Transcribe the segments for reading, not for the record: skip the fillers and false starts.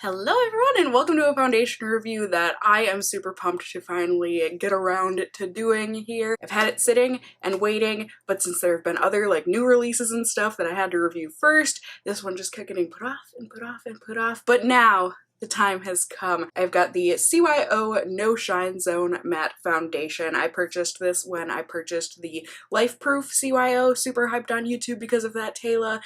Hello everyone and welcome to a foundation review that I am super pumped to finally get around to doing here. I've had it sitting and waiting, but since there have been other new releases and stuff that I had to review first, this one just kept getting put off and put off and put off. But now the time has come. I've got the CYO No Shine Zone Matte Foundation. I purchased this when I purchased the Lifeproof CYO, super hyped on YouTube because of that Taylor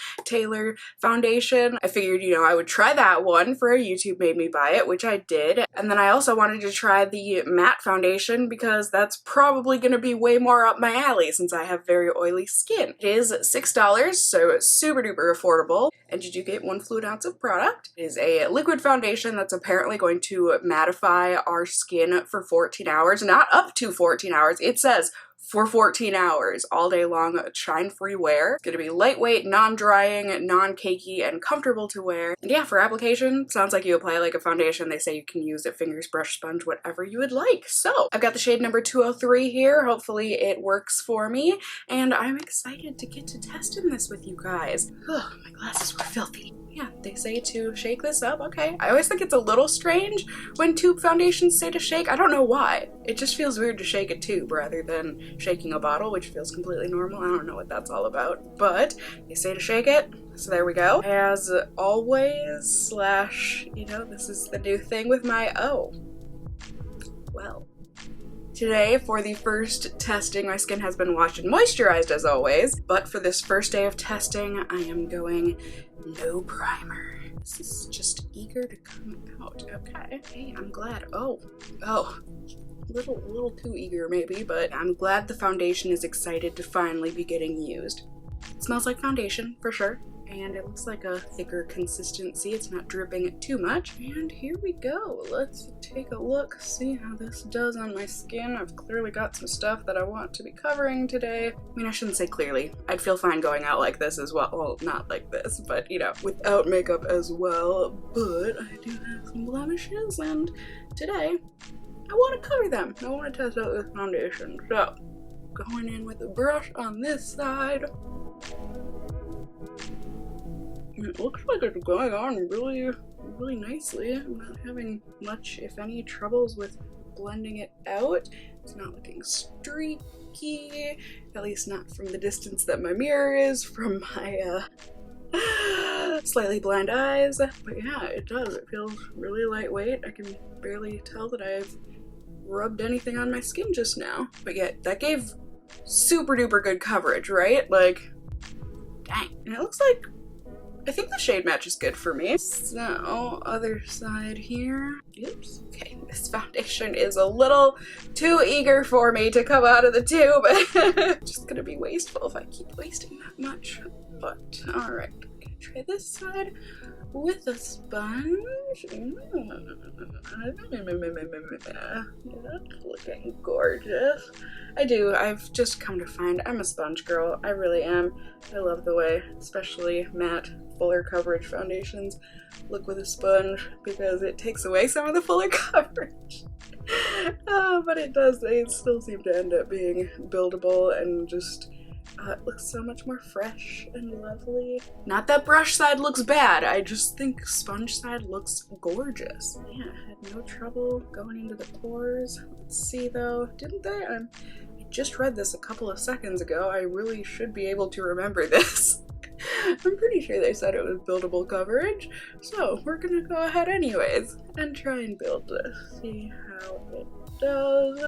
foundation. I figured, I would try that one for YouTube made me buy it, which I did. And then I also wanted to try the matte foundation because that's probably going to be way more up my alley since I have very oily skin. It is $6, so it's super duper affordable. And you do get 1 fluid ounce of product. It is a liquid foundation that's apparently going to mattify our skin for 14 hours, not up to 14 hours. It says for 14 hours, all day long, shine-free wear. It's gonna be lightweight, non-drying, non-cakey, and comfortable to wear. And yeah, for application, sounds like you apply like a foundation. They say you can use it, fingers, brush, sponge, whatever you would like. So, I've got the shade number 203 here. Hopefully it works for me. And I'm excited to get to testing this with you guys. Ugh, my glasses were filthy. Yeah, they say to shake this up, okay. I always think it's a little strange when tube foundations say to shake. I don't know why. It just feels weird to shake a tube rather than shaking a bottle, which feels completely normal. I don't know what that's all about, but they say to shake it, so there we go. As always, this is the new thing with my well. Today, for the first testing, my skin has been washed and moisturized as always, but for this first day of testing, I am going no primer. This is just eager to come out. Okay. Hey, I'm glad. Oh. Little too eager maybe, but I'm glad the foundation is excited to finally be getting used. It smells like foundation, for sure. And it looks like a thicker consistency. It's not dripping too much. And here we go. Let's take a look, see how this does on my skin. I've clearly got some stuff that I want to be covering today. I mean, I shouldn't say clearly. I'd feel fine going out like this as well. Well, not like this, but without makeup as well. But I do have some blemishes, and today I want to cover them. I want to test out this foundation. So, going in with a brush on this side. It looks like it's going on really nicely. I'm not having much, if any, troubles with blending it out. It's not looking streaky, at least not from the distance that my mirror is from my slightly blind eyes. But yeah, it does. It feels really lightweight. I can barely tell that I've rubbed anything on my skin just now. But yeah, that gave super duper good coverage, right? Dang. And it looks like I think the shade match is good for me. So, other side here. Oops. Okay, this foundation is a little too eager for me to come out of the tube. Just gonna be wasteful if I keep wasting that much. But, alright. Okay, try this side with a sponge. That's looking gorgeous. I've just come to find I'm a sponge girl. I really am. I love the way, especially matte, fuller coverage foundations look with a sponge because it takes away some of the fuller coverage. But they still seem to end up being buildable and just it looks so much more fresh and lovely. Not that brush side looks bad, I just think sponge side looks gorgeous. Yeah, I had no trouble going into the pores. Let's see though, didn't they? I just read this a couple of seconds ago. I really should be able to remember this. I'm pretty sure they said it was buildable coverage, so we're gonna go ahead anyways and try and build this. See how it does.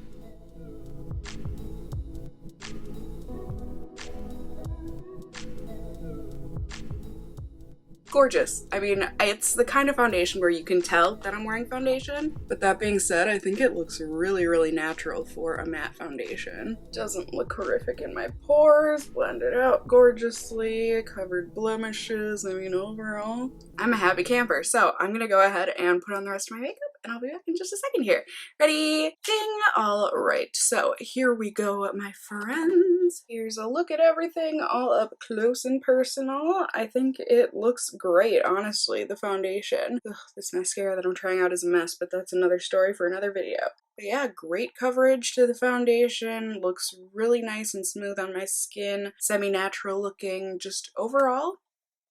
Gorgeous. I mean, it's the kind of foundation where you can tell that I'm wearing foundation, but that being said, I think it looks really natural for a matte foundation. Doesn't look horrific in my pores, blended out gorgeously, covered blemishes. I mean, overall, I'm a happy camper. So I'm gonna go ahead and put on the rest of my makeup and I'll be back in just a second here. Ready? Ding! All right, so here we go, my friends. Here's a look at everything all up close and personal. I think it looks great, honestly, the foundation. Ugh, this mascara that I'm trying out is a mess, but that's another story for another video. But yeah, great coverage to the foundation. Looks really nice and smooth on my skin. Semi-natural looking. Just overall,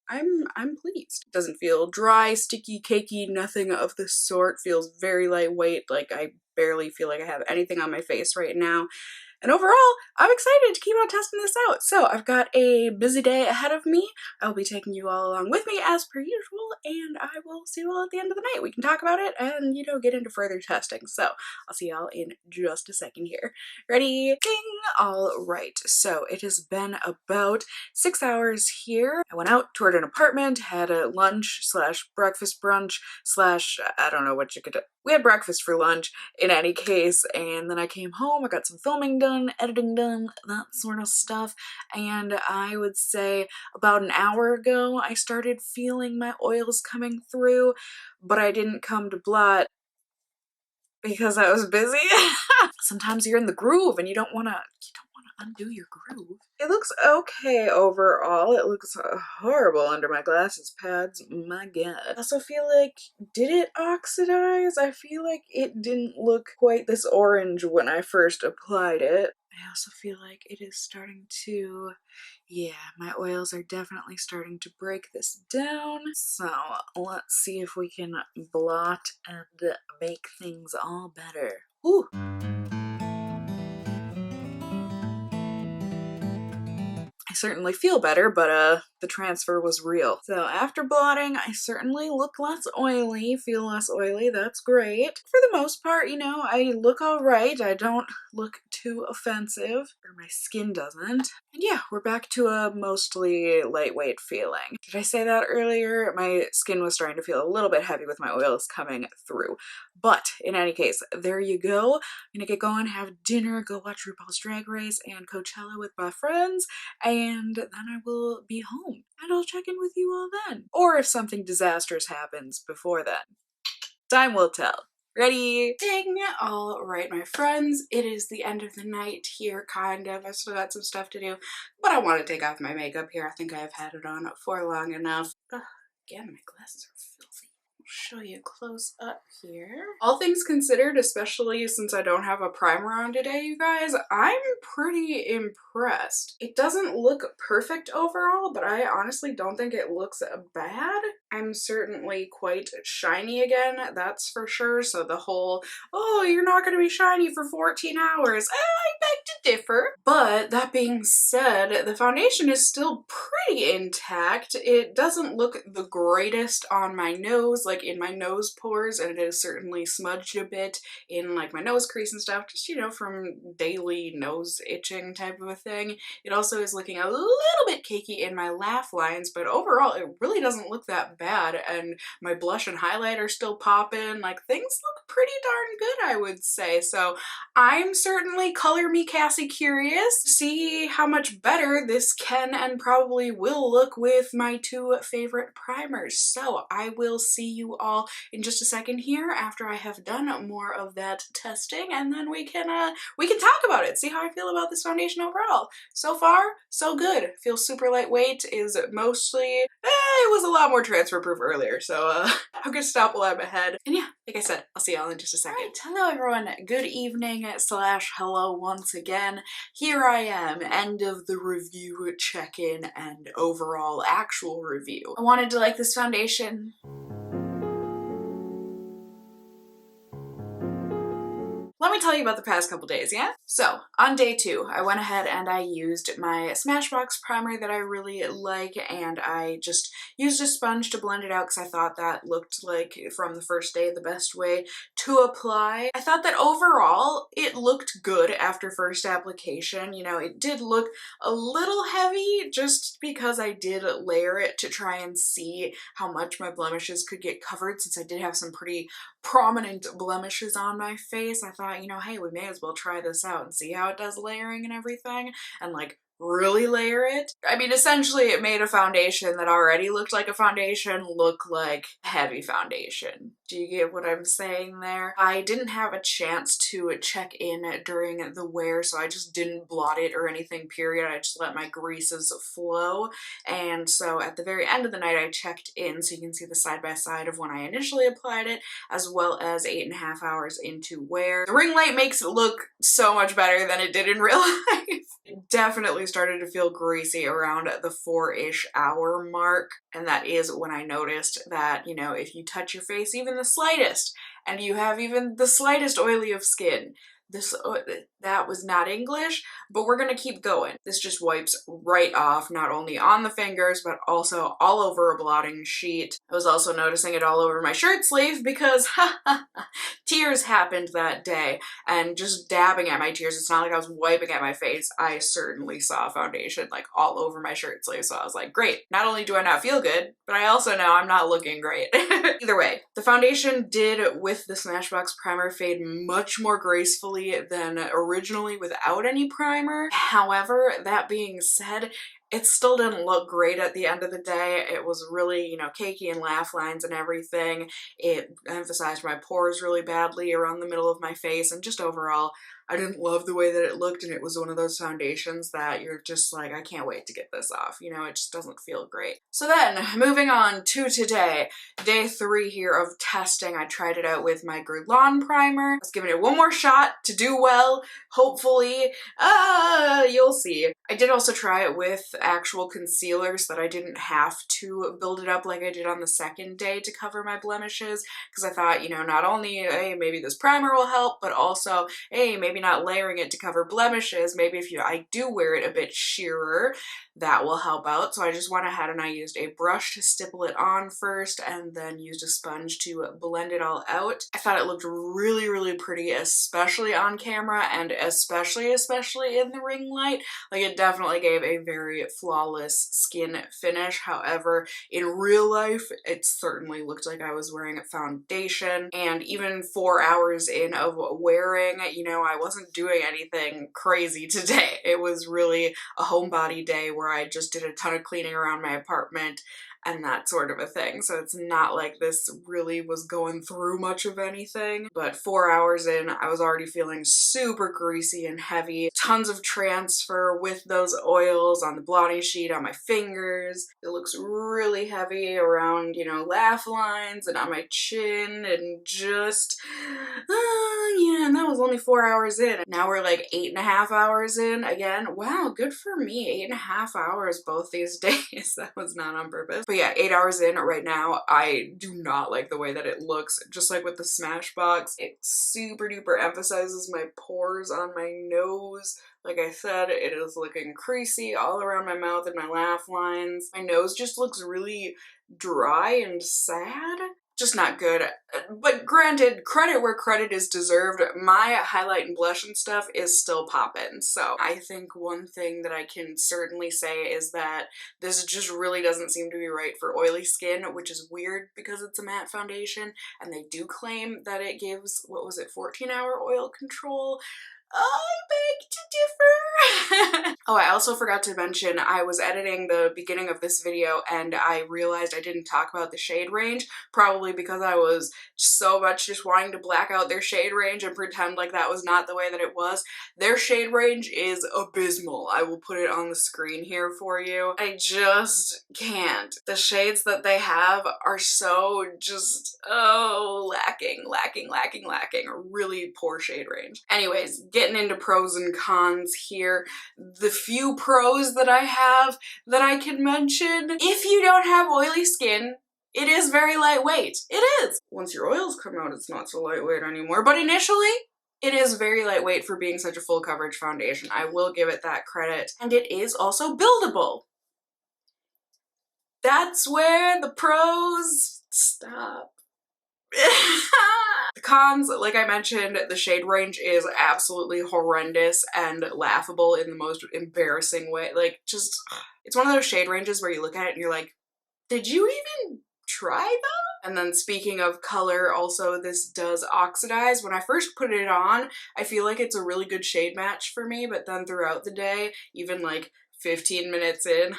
I'm pleased. It doesn't feel dry, sticky, cakey, nothing of the sort. Feels very lightweight, like I barely feel like I have anything on my face right now. And overall, I'm excited to keep on testing this out. So I've got a busy day ahead of me. I will be taking you all along with me as per usual, and I will see you all at the end of the night. We can talk about it and, you know, get into further testing. So I'll see y'all in just a second here. Ready? Ding! All right. So it has been about 6 hours here. I went out, toured an apartment, had a lunch slash breakfast brunch slash, I don't know what you could do. We had breakfast for lunch in any case, and then I came home, I got some filming done, editing done, that sort of stuff, and I would say about an hour ago I started feeling my oils coming through, but I didn't come to blot because I was busy. Sometimes you're in the groove and you don't want to undo your groove. It looks okay overall. It looks horrible under my glasses pads. My god. I also feel like, did it oxidize? I feel like it didn't look quite this orange when I first applied it. I also feel like it is starting to, yeah, my oils are definitely starting to break this down. So let's see if we can blot and make things all better. Ooh. I certainly feel better, but the transfer was real. So after blotting, I certainly look less oily, feel less oily. That's great. For the most part, you know, I look all right. I don't look too offensive, or my skin doesn't. And yeah, we're back to a mostly lightweight feeling. Did I say that earlier? My skin was starting to feel a little bit heavy with my oils coming through. But in any case, there you go. I'm gonna get going, have dinner, go watch RuPaul's Drag Race and Coachella with my friends, and then I will be home. And I'll check in with you all then. Or if something disastrous happens before then. Time will tell. Ready? Ding! All right, my friends, it is the end of the night here, kind of. I still got some stuff to do, but I want to take off my makeup here. I think I have had it on for long enough. Again, my glasses are filthy. Show you close up here. All things considered, especially since I don't have a primer on today, you guys, I'm pretty impressed. It doesn't look perfect overall, but I honestly don't think it looks bad. I'm certainly quite shiny again, that's for sure. So the whole, oh, you're not going to be shiny for 14 hours, I beg to differ. But that being said, the foundation is still pretty intact. It doesn't look the greatest on my nose, like in my nose pores, and it is certainly smudged a bit in like my nose crease and stuff, just, you know, from daily nose itching type of a thing. It also is looking a little bit cakey in my laugh lines, but overall it really doesn't look that bad, and my blush and highlight are still popping. Like, things look pretty darn good, I would say. So I'm certainly color me Cassie curious to see how much better this can and probably will look with my two favorite primers. So I will see you all in just a second here after I have done more of that testing, and then we can talk about it, see how I feel about this foundation overall. So far, so good. Feels super lightweight, is mostly, it was a lot more transfer proof earlier, so I'm gonna stop while I'm ahead. And yeah, like I said, I'll see y'all in just a second. Right, hello everyone, good evening slash hello once again. Here I am, end of the review check-in and overall actual review. I wanted to like this foundation. Let me tell you about the past couple days, yeah? So, on day 2, I went ahead and I used my Smashbox primer that I really like, and I just used a sponge to blend it out because I thought that looked like, from the first day, the best way to apply. I thought that overall, it looked good after first application. You know, it did look a little heavy just because I did layer it to try and see how much my blemishes could get covered, since I did have some pretty prominent blemishes on my face. I thought, you know, hey, we may as well try this out and see how it does layering and everything, and like really layer it. I mean, essentially it made a foundation that already looked like a foundation look like heavy foundation. Do you get what I'm saying there? I didn't have a chance to check in during the wear, so I just didn't blot it or anything, period. I just let my greases flow. And so at the very end of the night, I checked in, so you can see the side-by-side of when I initially applied it, as well as 8.5 hours into wear. The ring light makes it look so much better than it did in real life. It definitely definitely started to feel greasy around the 4-ish hour mark. And that is when I noticed that, you know, if you touch your face even the slightest, and you have even the slightest oily of skin, that was not English, but we're gonna keep going. This just wipes right off, not only on the fingers, but also all over a blotting sheet. I was also noticing it all over my shirt sleeve because tears happened that day, and just dabbing at my tears, it's not like I was wiping at my face. I certainly saw foundation like all over my shirt sleeve, so I was like, great, not only do I not feel good, but I also know I'm not looking great. Either way, the foundation did, with the Smashbox primer, fade much more gracefully than originally without any primer. However, that being said, it still didn't look great at the end of the day. It was really, you know, cakey and laugh lines and everything. It emphasized my pores really badly around the middle of my face, and just overall, I didn't love the way that it looked, and it was one of those foundations that you're just like, I can't wait to get this off. You know, it just doesn't feel great. So then, moving on to today, day 3 here of testing. I tried it out with my Guerlain primer. I was giving it one more shot to do well, hopefully. You'll see. I did also try it with actual concealer so that I didn't have to build it up like I did on the second day to cover my blemishes, because I thought, you know, not only, hey, maybe this primer will help, but also, hey, maybe not layering it to cover blemishes. Maybe if I do wear it a bit sheerer, that will help out. So I just went ahead and I used a brush to stipple it on first, and then used a sponge to blend it all out. I thought it looked really, really pretty, especially on camera, and especially in the ring light. Like, it definitely gave a very flawless skin finish. However, in real life, it certainly looked like I was wearing a foundation. And even 4 hours in of wearing, you know, I wasn't doing anything crazy today. It was really a homebody day where I just did a ton of cleaning around my apartment and that sort of a thing. So it's not like this really was going through much of anything. But 4 hours in, I was already feeling super greasy and heavy. Tons of transfer with those oils on the blotting sheet, on my fingers. It looks really heavy around, you know, laugh lines and on my chin, and just, yeah, and that was only 4 hours in. Now we're like 8.5 hours in again. Wow, good for me. 8.5 hours both these days. That was not on purpose. But yeah, 8 hours in right now. I do not like the way that it looks. Just like with the Smashbox, it super duper emphasizes my pores on my nose. Like I said, it is looking creasy all around my mouth and my laugh lines. My nose just looks really dry and sad. Just not good. But granted, credit where credit is deserved. My highlight and blush and stuff is still poppin'. So I think one thing that I can certainly say is that this just really doesn't seem to be right for oily skin, which is weird because it's a matte foundation, and they do claim that it gives, what was it, 14-hour oil control? I beg to differ. Oh, I also forgot to mention, I was editing the beginning of this video and I realized I didn't talk about the shade range, probably because I was so much just wanting to black out their shade range and pretend like that was not the way that it was. Their shade range is abysmal. I will put it on the screen here for you. I just can't. The shades that they have are so just, oh, lacking. A really poor shade range. Anyways, getting into pros and cons here. The few pros that I have that I can mention: if you don't have oily skin, it is very lightweight. It is. Once your oils come out, it's not so lightweight anymore, but initially, it is very lightweight for being such a full coverage foundation. I will give it that credit. And it is also buildable. That's where the pros stop. The cons, like I mentioned, the shade range is absolutely horrendous and laughable in the most embarrassing way. Like, just, it's one of those shade ranges where you look at it and you're like, did you even try that? And then speaking of color, also this does oxidize. When I first put it on, I feel like it's a really good shade match for me, but then throughout the day, even like 15 minutes in,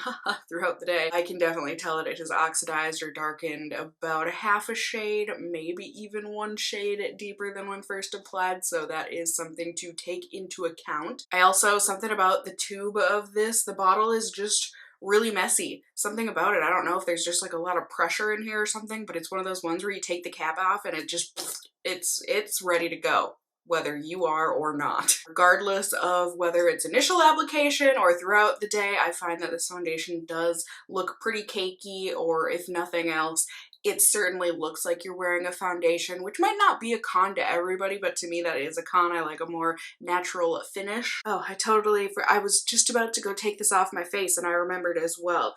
throughout the day, I can definitely tell that it has oxidized or darkened about a half a shade, maybe even 1 shade deeper than when first applied, so that is something to take into account. I also, something about the tube of this, the bottle is just really messy. Something about it, I don't know if there's just like a lot of pressure in here or something, but it's one of those ones where you take the cap off and it just, it's ready to go. whether you are or not. Regardless of whether it's initial application or throughout the day, I find that this foundation does look pretty cakey, or if nothing else, it certainly looks like you're wearing a foundation, which might not be a con to everybody, but to me that is a con. I like a more natural finish. Oh, I was just about to go take this off my face and I remembered as well.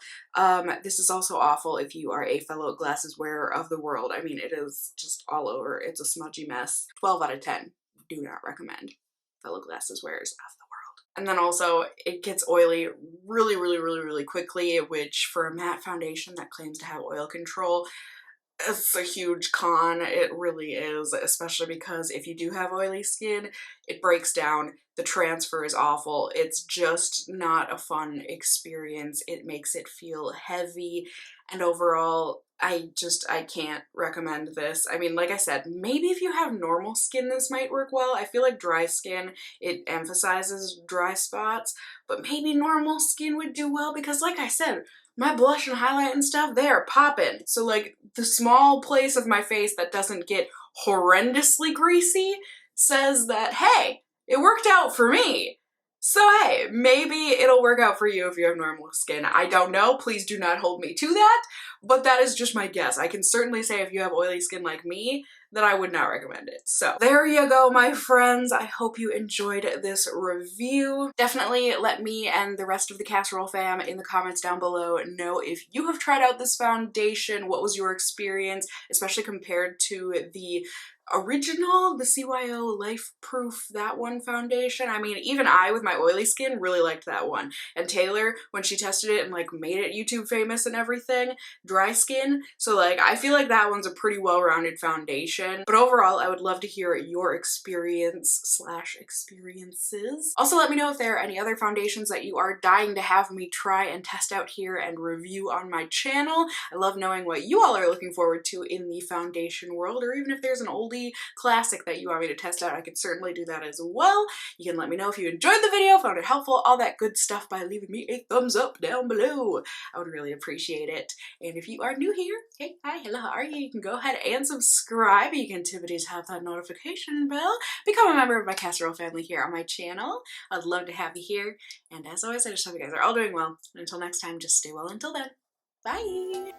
This is also awful if you are a fellow glasses wearer of the world. I mean, it is just all over. It's a smudgy mess. 12 out of 10. Do not recommend. Fellow glasses wearers of the world. And then also, it gets oily really quickly, which for a matte foundation that claims to have oil control, it's a huge con. It really is, especially because if you do have oily skin, it breaks down. The transfer is awful. It's just not a fun experience. It makes it feel heavy, and overall, I can't recommend this. I mean, like I said, maybe if you have normal skin, this might work well. I feel like dry skin, it emphasizes dry spots, but maybe normal skin would do well because, like I said, my blush and highlight and stuff, they are popping. So like the small place of my face that doesn't get horrendously greasy says that, hey, it worked out for me. So hey, maybe it'll work out for you if you have normal skin. I don't know, please do not hold me to that, but that is just my guess. I can certainly say if you have oily skin like me, that I would not recommend it. So there you go, my friends. I hope you enjoyed this review. Definitely let me and the rest of the Casserole fam in the comments down below know if you have tried out this foundation, what was your experience, especially compared to the original, the CYO Lifeproof, that one foundation. I mean, even I, with my oily skin, really liked that one. And Taylor, when she tested it and like made it YouTube famous and everything, dry skin. So like, I feel like that one's a pretty well-rounded foundation. But overall, I would love to hear your experiences. Also, let me know if there are any other foundations that you are dying to have me try and test out here and review on my channel. I love knowing what you all are looking forward to in the foundation world, or even if there's an oldie classic that you want me to test out, I could certainly do that as well. You can let me know if you enjoyed the video, found it helpful, all that good stuff by leaving me a thumbs up down below. I would really appreciate it. And if you are new here, hey, hi, hello, how are you? You can go ahead and subscribe. You can tap that notification bell. Become a member of my Casserole family here on my channel. I'd love to have you here. And as always, I just hope you guys are all doing well. Until next time, just stay well until then. Bye!